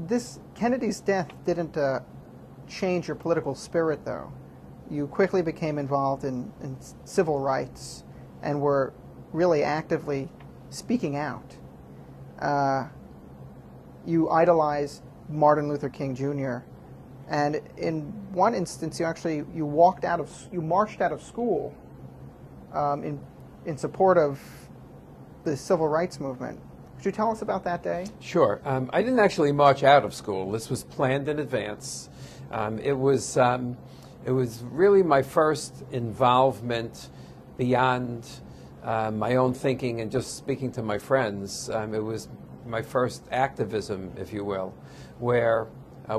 This Kennedy's death didn't change your political spirit, though. You quickly became involved in civil rights and were really actively speaking out. You idolized Martin Luther King Jr. And in one instance, you marched out of school in support of the civil rights movement. Could you tell us about that day? Sure. I didn't actually march out of school. This was planned in advance. It was really my first involvement beyond my own thinking and just speaking to my friends. It was my first activism, if you will, where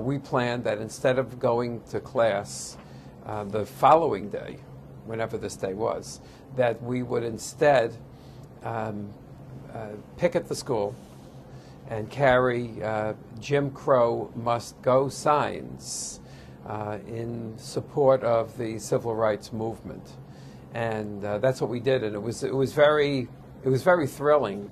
we planned that instead of going to class the following day, whenever this day was, that we would instead picket the school and carry Jim Crow must go signs in support of the civil rights movement. And that's what we did, and it was very thrilling.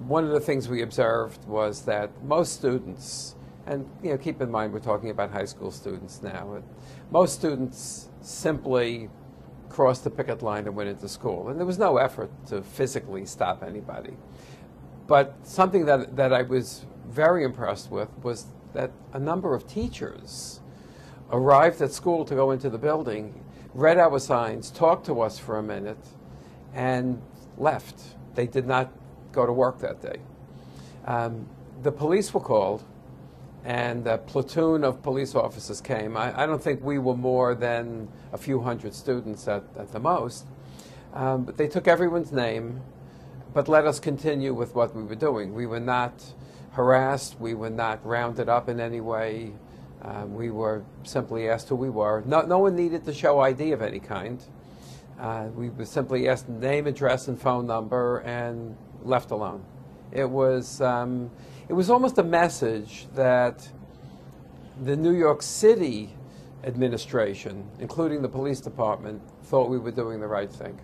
One of the things we observed was that most students, and keep in mind we're talking about high school students now, most students simply crossed the picket line and went into school, and there was no effort to physically stop anybody. But something that I was very impressed with was that a number of teachers arrived at school to go into the building, read our signs, talked to us for a minute, and left. They did not go to work that day. The police were called, and a platoon of police officers came. I don't think we were more than a few hundred students at the most. But they took everyone's name, but let us continue with what we were doing. We were not harassed. We were not rounded up in any way. We were simply asked who we were. No one needed to show ID of any kind. We were simply asked name, address, and phone number, and left alone. It was almost a message that the New York City administration, including the police department, thought we were doing the right thing.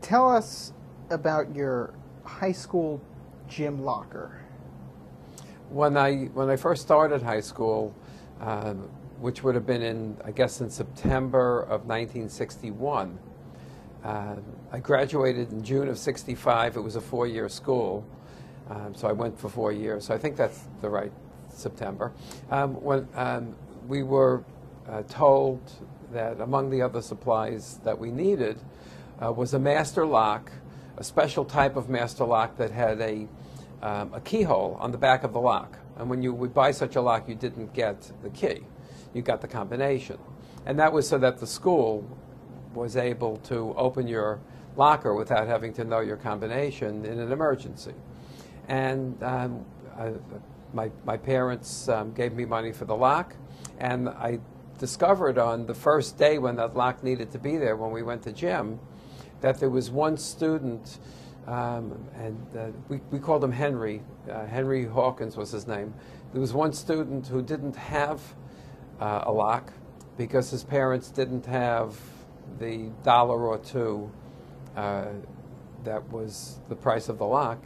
Tell us about your high school gym locker. When I first started high school, which would have been in September of 1961, I graduated in June of '65. It was a 4-year school, so I went for 4 years. So I think that's the right September. When we were told that among the other supplies that we needed was a master lock, a special type of master lock that had a keyhole on the back of the lock. And when you would buy such a lock, you didn't get the key. You got the combination. And that was so that the school was able to open your locker without having to know your combination in an emergency. And my parents gave me money for the lock, and I discovered on the first day when that lock needed to be there, when we went to gym, that there was one student, we called him Henry. Henry Hawkins was his name. There was one student who didn't have a lock because his parents didn't have the $1 or $2 that was the price of the lock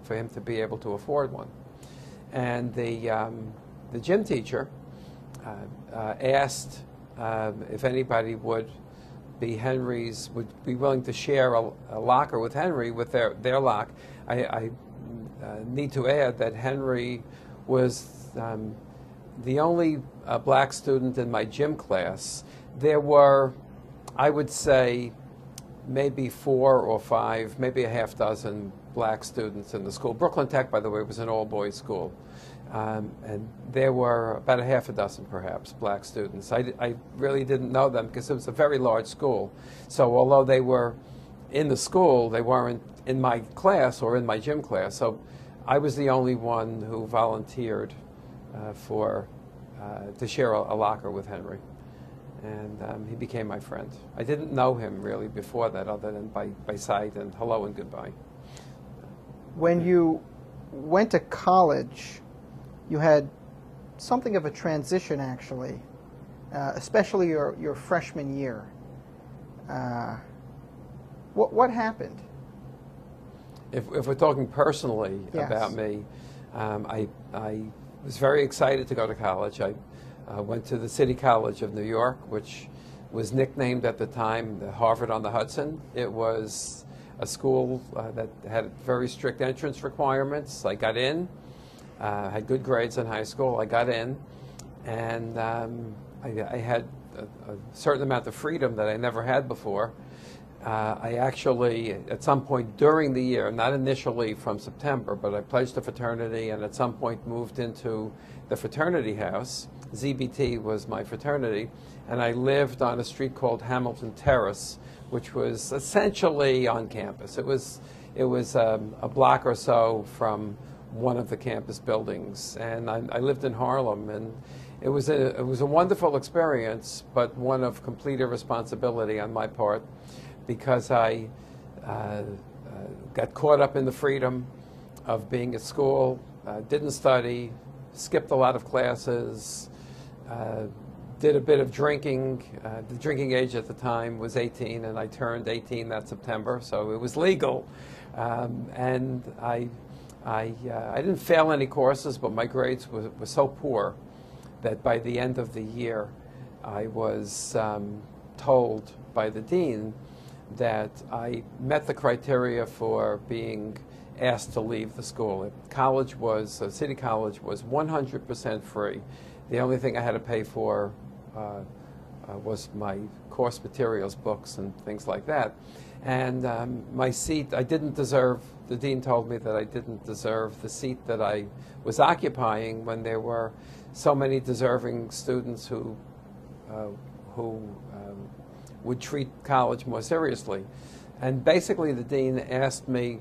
for him to be able to afford one. And the gym teacher asked if anybody would be willing to share a locker with Henry with their lock. I need to add that Henry was the only black student in my gym class. There were, I would say, maybe 4 or 5, maybe a half dozen black students in the school. Brooklyn Tech, by the way, was an all-boys school. And there were about a half a dozen, perhaps, black students. I really didn't know them because it was a very large school. So although they were in the school, they weren't in my class or in my gym class. So I was the only one who volunteered to share a locker with Henry. And he became my friend. I didn't know him really before that, other than by sight and hello and goodbye. When you went to college, you had something of a transition, actually, especially your freshman year. What happened? if we're talking personally Yes. about me, I was very excited to go to college. I went to the City College of New York, which was nicknamed at the time the Harvard on the Hudson. It was a school that had very strict entrance requirements. I got in, had good grades in high school. I got in, and I had a certain amount of freedom that I never had before. I actually, at some point during the year, not initially from September, but I pledged a fraternity and at some point moved into the fraternity house. ZBT was my fraternity, and I lived on a street called Hamilton Terrace, which was essentially on campus. It was a block or so from one of the campus buildings, and I lived in Harlem, and it was a wonderful experience, but one of complete irresponsibility on my part, because I got caught up in the freedom of being at school, didn't study, skipped a lot of classes, did a bit of drinking. The drinking age at the time was 18, and I turned 18 that September, so it was legal. And I didn't fail any courses, but my grades were so poor that by the end of the year, I was told by the dean that I met the criteria for being asked to leave the school. City College was 100% free. The only thing I had to pay for was my course materials, books, and things like that. And my seat, I didn't deserve, the dean told me that I didn't deserve the seat that I was occupying when there were so many deserving students who would treat college more seriously. And basically the dean asked me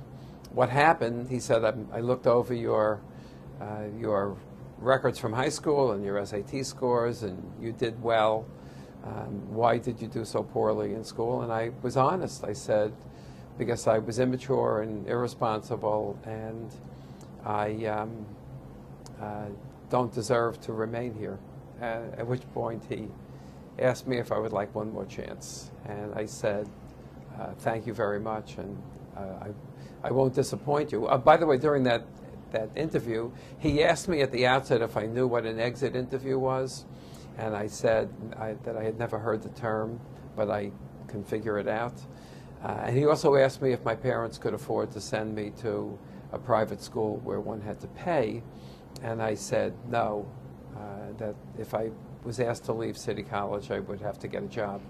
what happened. He said, I looked over your records from high school and your SAT scores, and you did well. Why did you do so poorly in school? And I was honest. I said, because I was immature and irresponsible, and I don't deserve to remain here. At which point he asked me if I would like one more chance. And I said, thank you very much, and I won't disappoint you. By the way, during that interview, he asked me at the outset if I knew what an exit interview was, and I said that I had never heard the term, but I can figure it out. And he also asked me if my parents could afford to send me to a private school where one had to pay, and I said no, that if I was asked to leave City College, I would have to get a job.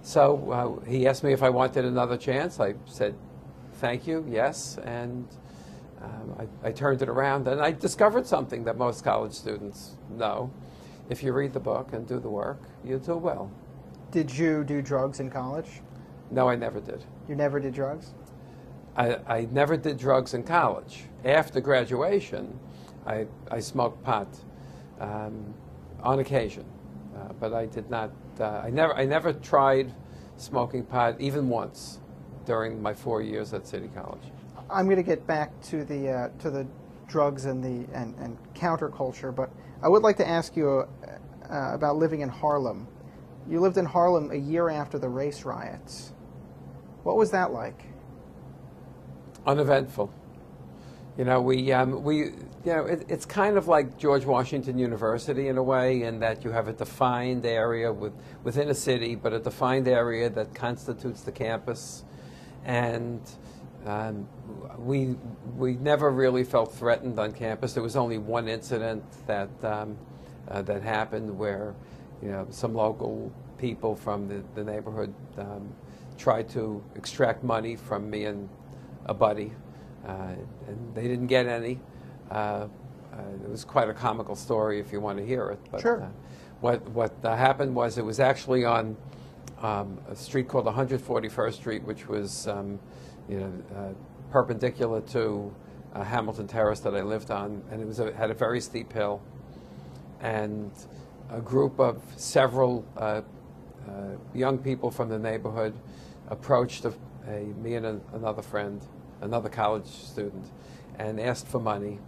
So he asked me if I wanted another chance. I said, thank you, yes, and I turned it around, and I discovered something that most college students know. If you read the book and do the work, you do well. Did you do drugs in college? No, I never did. You never did drugs? I never did drugs in college. After graduation, I smoked pot on occasion, but I did not. I never tried smoking pot even once during my 4 years at City College. I'm going to get back to the drugs and counterculture, but I would like to ask you about living in Harlem. You lived in Harlem a year after the race riots. What was that like? Uneventful. You know, it's kind of like George Washington University in a way, in that you have a defined area within a city, but a defined area that constitutes the campus, and we never really felt threatened on campus. There was only one incident that happened where, some local people from the neighborhood tried to extract money from me and a buddy, and they didn't get any. It was quite a comical story if you want to hear it. But, sure. What happened was, it was actually on a street called 141st Street, which was perpendicular to Hamilton Terrace that I lived on, and it had a very steep hill. And a group of several young people from the neighborhood approached me and another friend, another college student, and asked for money,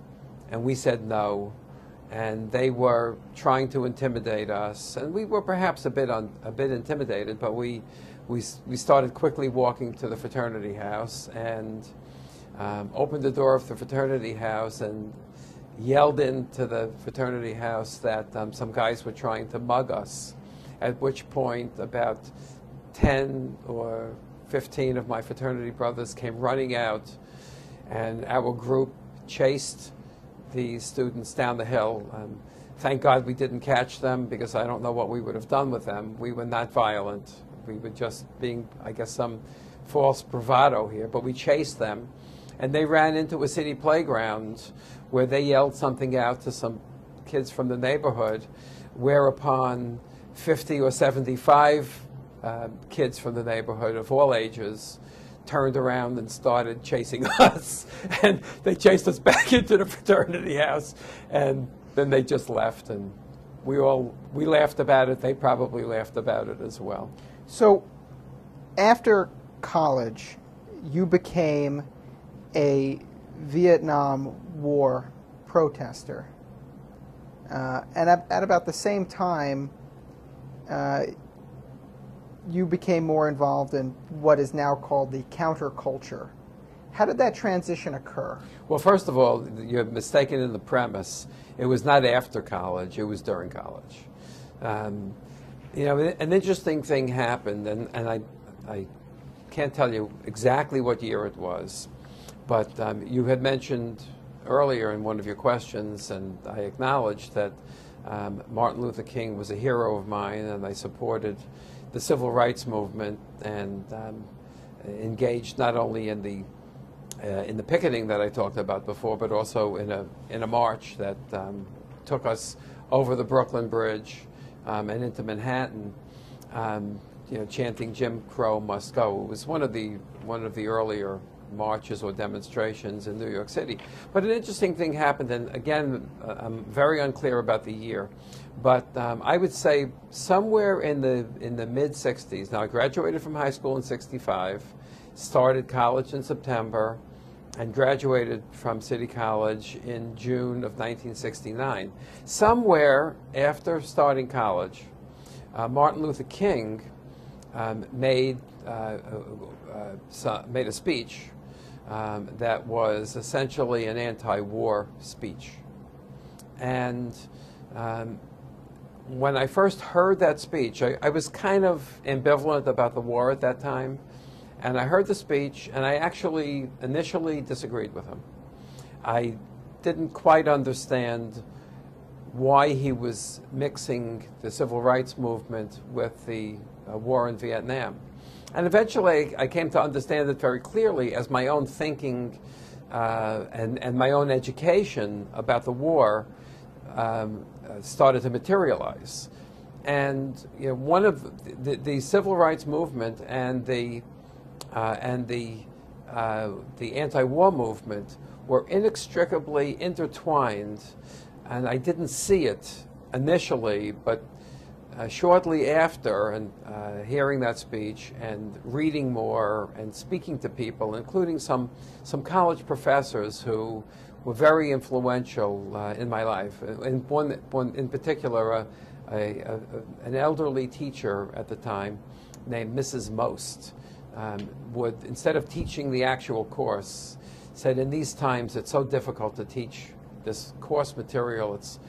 and we said no. And they were trying to intimidate us, and we were perhaps a bit intimidated, but we started quickly walking to the fraternity house, and opened the door of the fraternity house and yelled into the fraternity house that some guys were trying to mug us, at which point about 10 or 15 of my fraternity brothers came running out, and our group chased the students down the hill. Thank God we didn't catch them, because I don't know what we would have done with them. We were not violent. We were just being, I guess, some false bravado here, but we chased them, and they ran into a city playground where they yelled something out to some kids from the neighborhood, whereupon 50 or 75 kids from the neighborhood of all ages turned around and started chasing us. And they chased us back into the fraternity house, and then they just left, and we laughed about it. They probably laughed about it as well. So after college, you became a Vietnam War protester. And at about the same time, you became more involved in what is now called the counterculture. How did that transition occur? Well, first of all, you're mistaken in the premise. It was not after college, it was during college. You know, an interesting thing happened, and I can't tell you exactly what year it was, but you had mentioned earlier in one of your questions, and I acknowledged that Martin Luther King was a hero of mine, and I supported the civil rights movement and engaged not only in the picketing that I talked about before, but also in a march that took us over the Brooklyn Bridge and into Manhattan, you know, chanting "Jim Crow must go." It was one of the earlier marches or demonstrations in New York City. But an interesting thing happened, and again, I'm very unclear about the year, but I would say somewhere in the mid-'60s. Now, I graduated from high school in '65, started college in September, and graduated from City College in June of 1969. Somewhere after starting college, Martin Luther King made a speech that was essentially an anti-war speech. And when I first heard that speech, I was kind of ambivalent about the war at that time. And I heard the speech, and I actually initially disagreed with him. I didn't quite understand why he was mixing the civil rights movement with the war in Vietnam. And eventually I came to understand it very clearly as my own thinking and my own education about the war started to materialize. And you know, one of the civil rights movement and the anti-war movement were inextricably intertwined, and I didn't see it initially, but shortly after, and hearing that speech and reading more and speaking to people, including some college professors who were very influential in my life. And one in particular, an elderly teacher at the time named Mrs. Most. Would, instead of teaching the actual course, said in these times it's so difficult to teach this course material, it's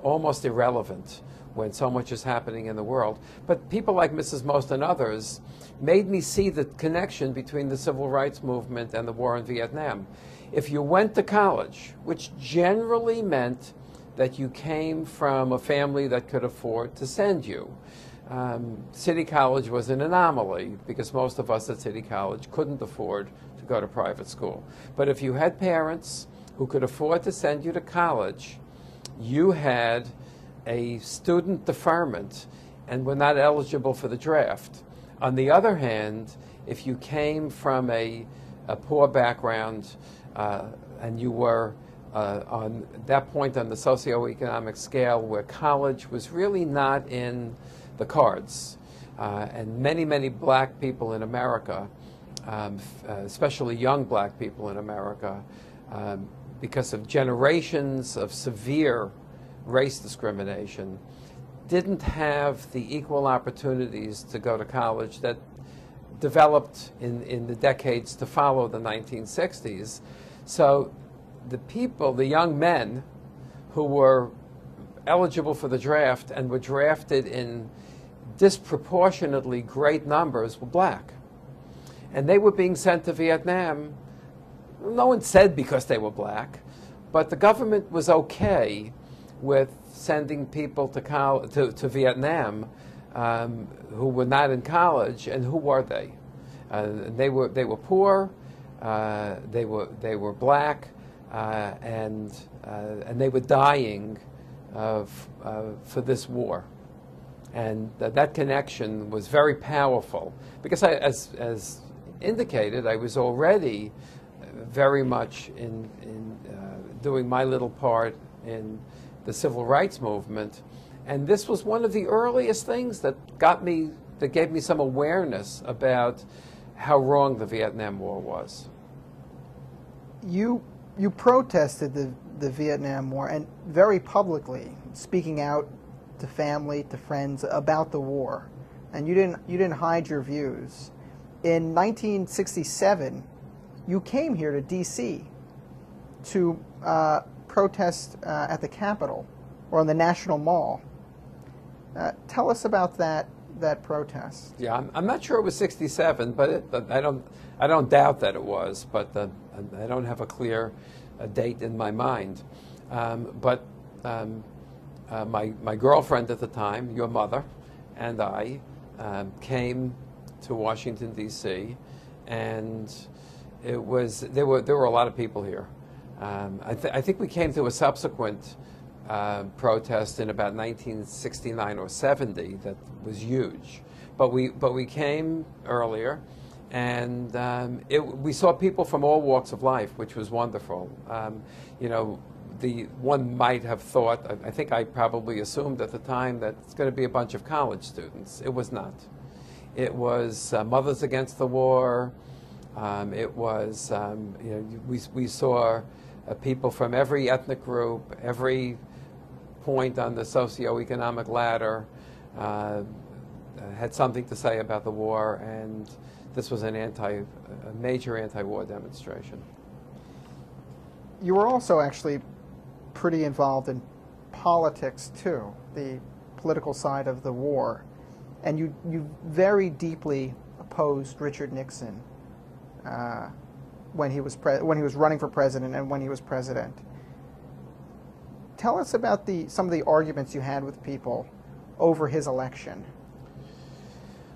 almost irrelevant when so much is happening in the world. But people like Mrs. Most and others made me see the connection between the civil rights movement and the war in Vietnam. If you went to college, which generally meant that you came from a family that could afford to send you, City College was an anomaly because most of us at City College couldn't afford to go to private school. But if you had parents who could afford to send you to college, you had a student deferment and were not eligible for the draft. On the other hand, if you came from a poor background and you were on that point on the socioeconomic scale where college was really not in the cards, and many black people in America, especially young black people in America, because of generations of severe race discrimination, didn't have the equal opportunities to go to college that developed in the decades to follow the 1960s. So the people, the young men who were eligible for the draft and were drafted in disproportionately great numbers were black. And they were being sent to Vietnam. No one said because they were black, but the government was okay with sending people to Vietnam who were not in college. And who were they? They were poor, they were black, and they were dying for this war. And that connection was very powerful because, as indicated, I was already very much in doing my little part in the civil rights movement, and this was one of the earliest things that gave me some awareness about how wrong the Vietnam War was. You protested the Vietnam War, and very publicly, speaking out to family, to friends about the war, and you didn't hide your views. In 1967, you came here to D.C. to protest at the Capitol or on the National Mall. Tell us about that protest. Yeah, I'm not sure it was 67, but I don't doubt that it was, but I don't have a clear date in my mind. But my girlfriend at the time, your mother, and I came to Washington D.C. and there were a lot of people here. I think we came to a subsequent protest in about 1969 or 70 that was huge, but we came earlier, and we saw people from all walks of life, which was wonderful. One might have thought, I think I probably assumed at the time, that it's going to be a bunch of college students. It was not. It was Mothers Against the War. It was we saw people from every ethnic group, every point on the socioeconomic ladder had something to say about the war, and this was a major anti-war demonstration. You were also actually pretty involved in politics too, the political side of the war, and you very deeply opposed Richard Nixon when he was running for president and when he was president. Tell us about some of the arguments you had with people over his election.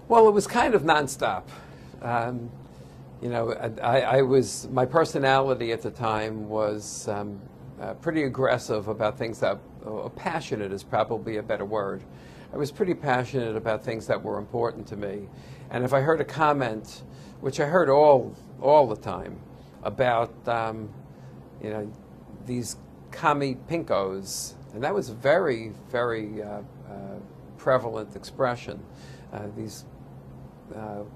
Well, it was kind of nonstop. My personality at the time was pretty aggressive about things that, passionate is probably a better word. I was pretty passionate about things that were important to me. And if I heard a comment, which I heard all the time, about these commie pinkos, and that was a very, very prevalent expression. These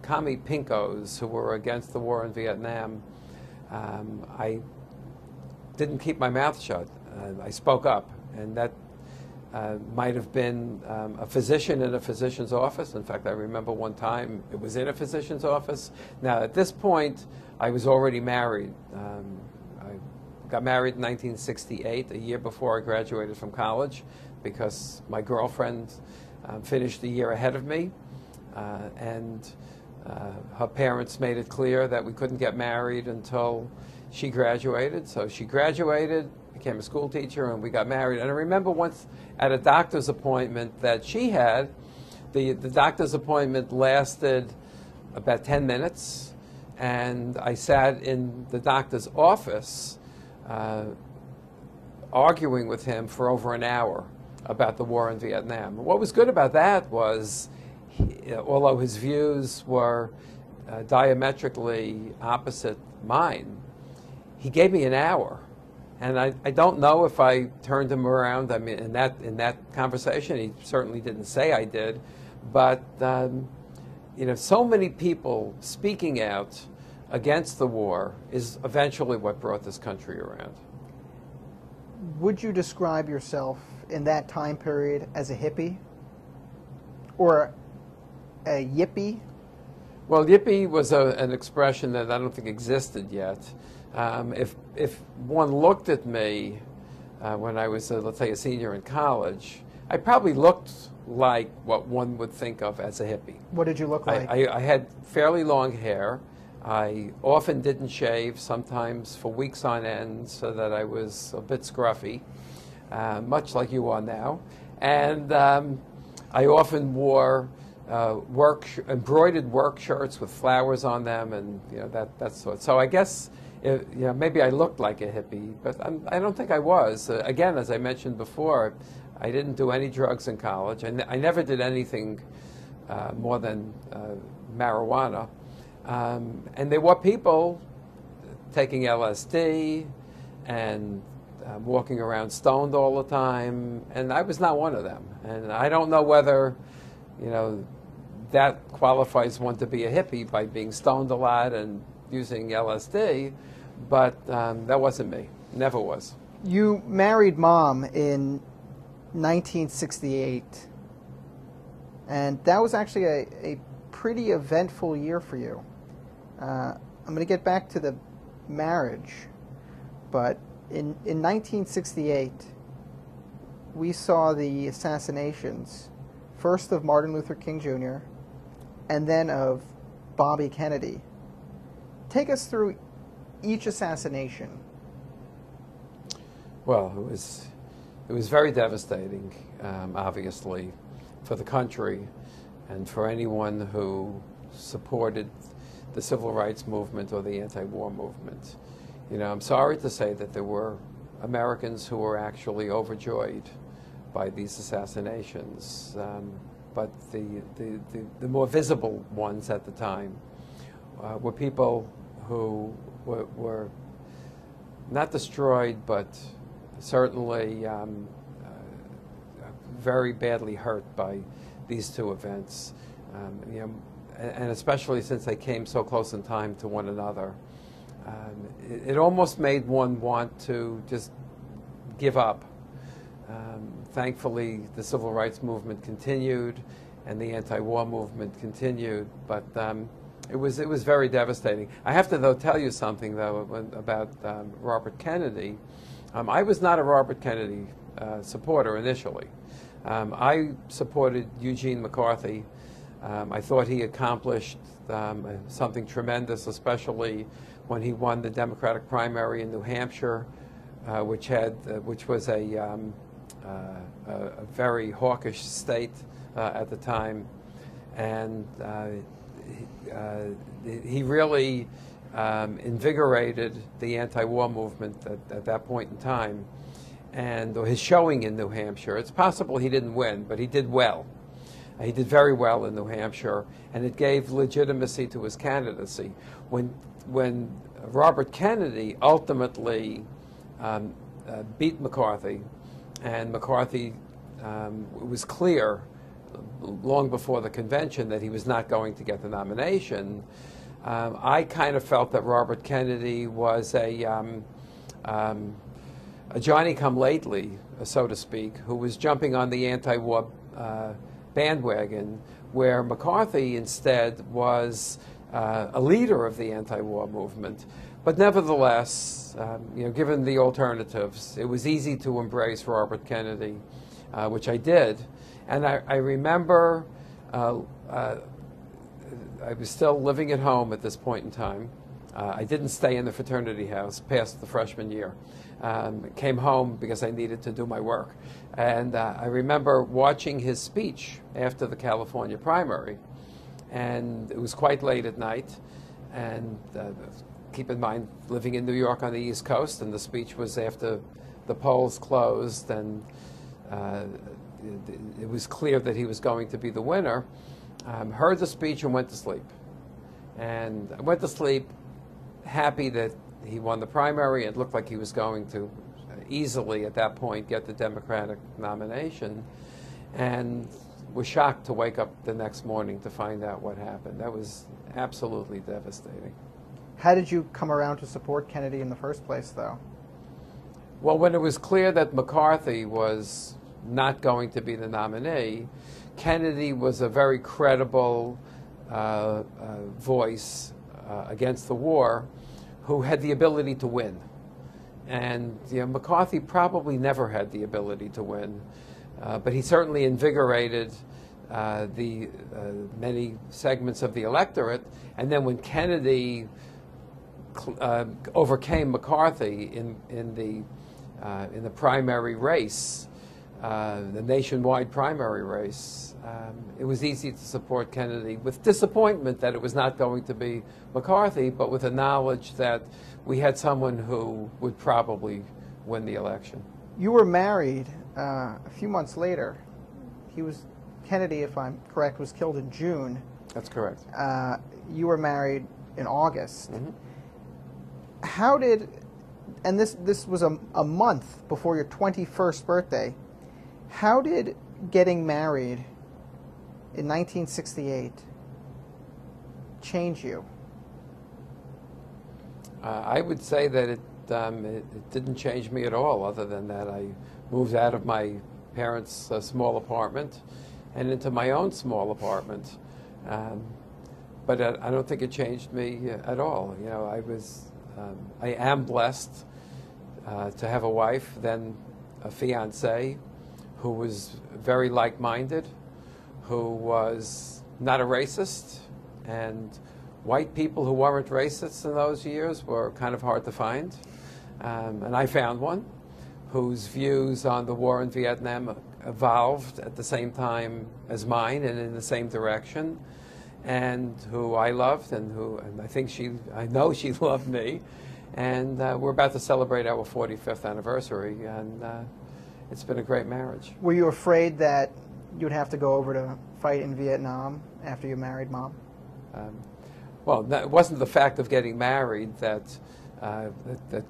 commie pinkos who were against the war in Vietnam, I didn't keep my mouth shut. I spoke up, and that might have been a physician in a physician's office. In fact, I remember one time it was in a physician's office. Now, at this point, I was already married. I got married in 1968, a year before I graduated from college, because my girlfriend finished a year ahead of me, and her parents made it clear that we couldn't get married until she graduated. So she graduated, became a school teacher, and we got married. And I remember once at a doctor's appointment that she had, the doctor's appointment lasted about 10 minutes, and I sat in the doctor's office arguing with him for over an hour about the war in Vietnam. What was good about that was, although his views were diametrically opposite mine, he gave me an hour. And I don't know if I turned him around. I mean, in that conversation, he certainly didn't say I did, but so many people speaking out against the war is eventually what brought this country around. Would you describe yourself in that time period as a hippie or a yippie? Well, yippee was an expression that I don't think existed yet. If one looked at me when I was, let's say, a senior in college, I probably looked like what one would think of as a hippie. What did you look like? I had fairly long hair. I often didn't shave, sometimes for weeks on end, so that I was a bit scruffy, much like you are now. And I often wore embroidered work shirts with flowers on them, and that sort. So I guess maybe I looked like a hippie, but I don't think I was. Again, as I mentioned before, I didn't do any drugs in college. I never did anything more than marijuana. And there were people taking LSD and walking around stoned all the time, and I was not one of them. And I don't know whether, that qualifies one to be a hippie by being stoned a lot and using LSD, but that wasn't me. Never was. You married Mom in 1968, and that was actually a pretty eventful year for you. I'm going to get back to the marriage, but in 1968, we saw the assassinations, first of Martin Luther King Jr., and then of Bobby Kennedy. Take us through each assassination. Well, it was very devastating, obviously, for the country and for anyone who supported the civil rights movement or the anti-war movement. I'm sorry to say that there were Americans who were actually overjoyed by these assassinations, but the more visible ones at the time were people who were not destroyed, but certainly very badly hurt by these two events. And especially since they came so close in time to one another. It almost made one want to just give up. Thankfully, the civil rights movement continued and the anti-war movement continued, but it was very devastating. I have to, though, tell you something, though, about Robert Kennedy. I was not a Robert Kennedy supporter initially. I supported Eugene McCarthy. I thought he accomplished something tremendous, especially when he won the Democratic primary in New Hampshire, which was a very hawkish state at the time, and he really invigorated the anti-war movement at that point in time, and his showing in New Hampshire. It's possible he didn't win, but he did well. He did very well in New Hampshire, and it gave legitimacy to his candidacy. When Robert Kennedy ultimately beat McCarthy, and McCarthy, it was clear long before the convention that he was not going to get the nomination, I kind of felt that Robert Kennedy was a Johnny-come-lately, so to speak, who was jumping on the anti-war bandwagon, where McCarthy instead was a leader of the anti-war movement. But nevertheless, given the alternatives, it was easy to embrace Robert Kennedy, which I did. And I remember I was still living at home at this point in time. I didn't stay in the fraternity house past the freshman year. Came home because I needed to do my work. And I remember watching his speech after the California primary. And it was quite late at night. And keep in mind, living in New York on the East Coast, and the speech was after the polls closed, and it was clear that he was going to be the winner. Heard the speech and went to sleep. And I went to sleep happy that he won the primary. It looked like he was going to easily, at that point, get the Democratic nomination, and was shocked to wake up the next morning to find out what happened. That was absolutely devastating. How did you come around to support Kennedy in the first place, though? Well, when it was clear that McCarthy was not going to be the nominee, Kennedy was a very credible voice against the war who had the ability to win. And McCarthy probably never had the ability to win, but he certainly invigorated the many segments of the electorate. And then when Kennedy overcame McCarthy in the primary race, the nationwide primary race, it was easy to support Kennedy with disappointment that it was not going to be McCarthy, but with the knowledge that we had someone who would probably win the election. You were married a few months later. Kennedy, if I'm correct, was killed in June. That's correct. You were married in August. Mm-hmm. And this was a month before your 21st birthday. How did getting married in 1968 change you? I would say that it didn't change me at all, other than that I moved out of my parents' small apartment and into my own small apartment. But I don't think it changed me at all. I am blessed to have a wife, then a fiancé, who was very like-minded, who was not a racist, and white people who weren't racists in those years were kind of hard to find. And I found one whose views on the war in Vietnam evolved at the same time as mine and in the same direction, and who I loved, and I know she loved me. And we're about to celebrate our 45th anniversary, and it's been a great marriage. Were you afraid that you'd have to go over to fight in Vietnam after you married Mom? Well, it wasn't the fact of getting married that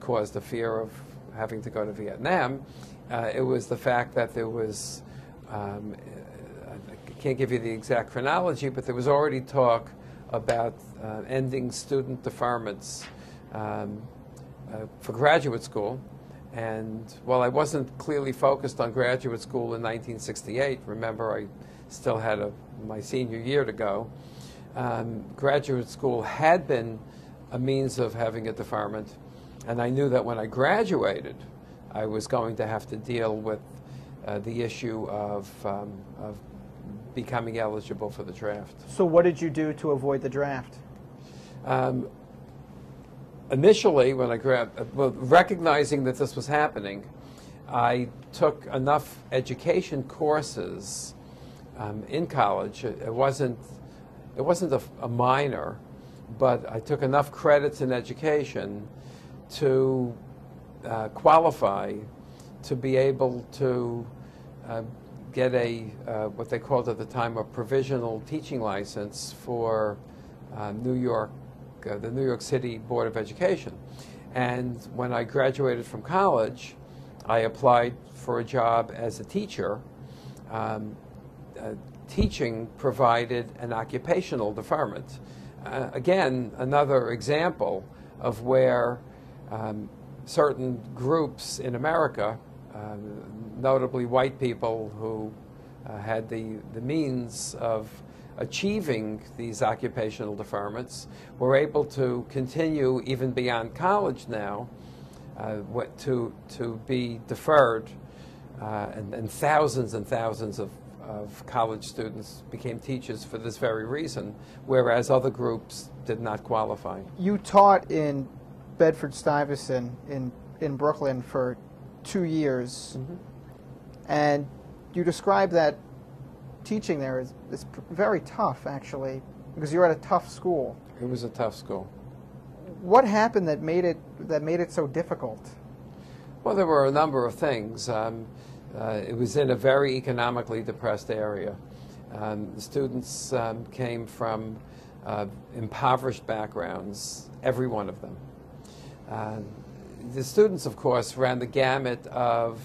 caused the fear of having to go to Vietnam. It was the fact that there was, I can't give you the exact chronology, but there was already talk about ending student deferments for graduate school. And while I wasn't clearly focused on graduate school in 1968, remember I still had my senior year to go, graduate school had been a means of having a deferment. And I knew that when I graduated, I was going to have to deal with the issue of becoming eligible for the draft. So what did you do to avoid the draft? Initially, when recognizing that this was happening, I took enough education courses in college. It wasn't a minor, but I took enough credits in education to qualify to be able to get what they called at the time a provisional teaching license for New York. The New York City Board of Education. And when I graduated from college, I applied for a job as a teacher. Teaching provided an occupational deferment. Again, another example of where certain groups in America, notably white people who had the means of achieving these occupational deferments, were able to continue even beyond college now to be deferred, and thousands of college students became teachers for this very reason, whereas other groups did not qualify. You taught in Bedford-Stuyvesant in Brooklyn for 2 years, mm-hmm. and you described that teaching there is very tough, actually, because you're at a tough school. It was a tough school. What happened that made it so difficult? Well, there were a number of things. It was in a very economically depressed area. The students came from impoverished backgrounds, every one of them. The students, of course, ran the gamut of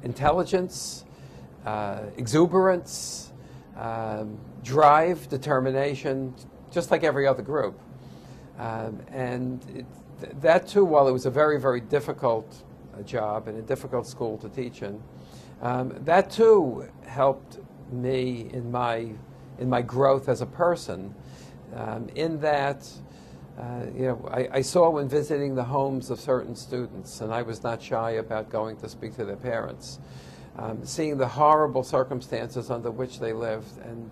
intelligence, exuberance, drive, determination, just like every other group. That too, while it was a very, very difficult job and a difficult school to teach in, that too helped me in my in my growth as a person, in that I saw when visiting the homes of certain students, and I was not shy about going to speak to their parents, seeing the horrible circumstances under which they lived and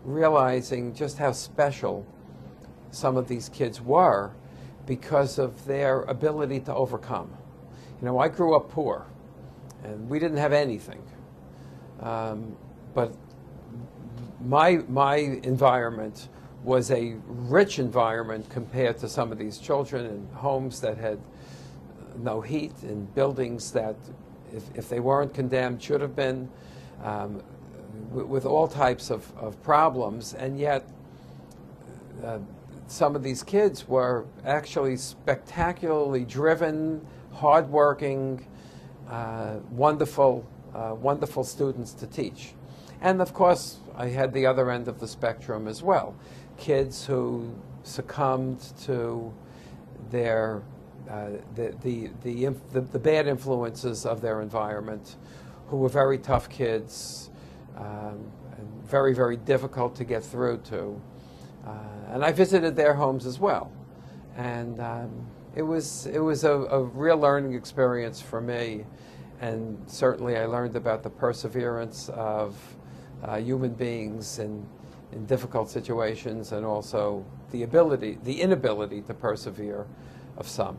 realizing just how special some of these kids were because of their ability to overcome. I grew up poor, and we didn't have anything. But my environment was a rich environment compared to some of these children in homes that had no heat, in buildings that, if they weren't condemned, should have been, with all types of problems. And yet, some of these kids were actually spectacularly driven, hardworking, wonderful students to teach. And of course, I had the other end of the spectrum as well. Kids who succumbed to their the bad influences of their environment, who were very tough kids, and very, very difficult to get through to. And I visited their homes as well, and it was a real learning experience for me. And certainly, I learned about the perseverance of human beings in difficult situations, and also the inability to persevere of some.